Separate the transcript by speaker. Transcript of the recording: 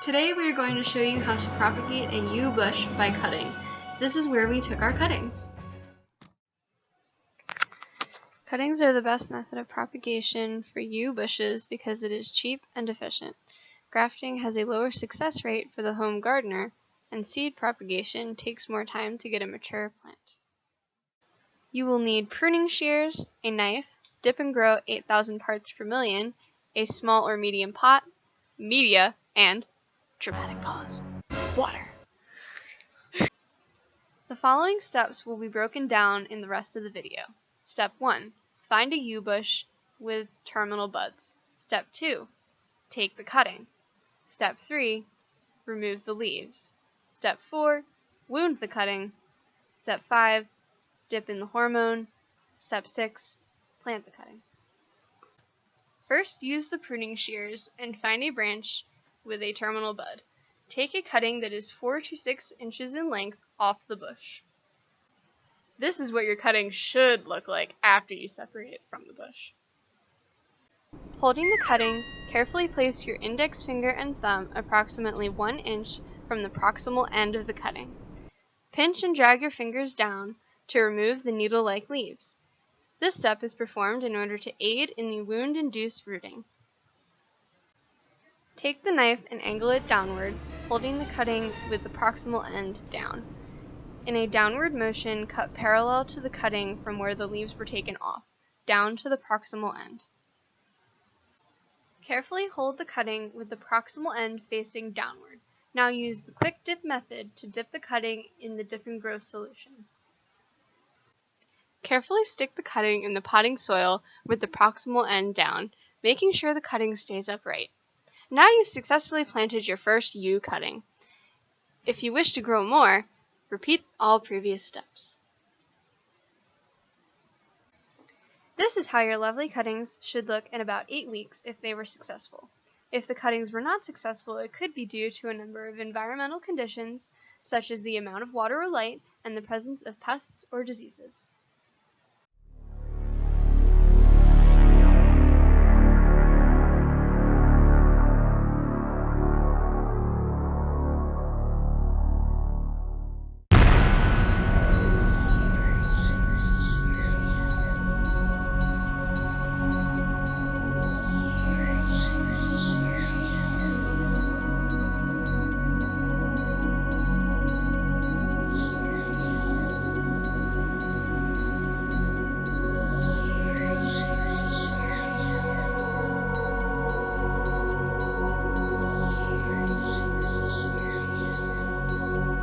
Speaker 1: Today we are going to show you how to propagate a yew bush by cutting. This is where we took our cuttings. Cuttings are the best method of propagation for yew bushes because it is cheap and efficient. Grafting has a lower success rate for the home gardener, and seed propagation takes more time to get a mature plant. You will need pruning shears, a knife, dip and grow 8,000 parts per million, a small or medium pot, media, and dramatic pause, water. The following steps will be broken down in the rest of the video. Step 1. Find a yew bush with terminal buds. Step 2. Take the cutting. Step 3. Remove the leaves. Step 4. Wound the cutting. Step 5. Dip in the hormone. Step 6. Plant the cutting. First, use the pruning shears and find a branch with a terminal bud. Take a cutting that is 4 to 6 inches in length off the bush. This is what your cutting should look like after you separate it from the bush. Holding the cutting, carefully place your index finger and thumb approximately 1 inch from the proximal end of the cutting. Pinch and drag your fingers down to remove the needle-like leaves. This step is performed in order to aid in the wound-induced rooting. Take the knife and angle it downward, holding the cutting with the proximal end down. In a downward motion, cut parallel to the cutting from where the leaves were taken off, down to the proximal end. Carefully hold the cutting with the proximal end facing downward. Now use the quick dip method to dip the cutting in the dip and grow solution. Carefully stick the cutting in the potting soil with the proximal end down, making sure the cutting stays upright. Now you've successfully planted your first yew cutting. If you wish to grow more, repeat all previous steps. This is how your lovely cuttings should look in about 8 weeks if they were successful. If the cuttings were not successful, it could be due to a number of environmental conditions, such as the amount of water or light and the presence of pests or diseases.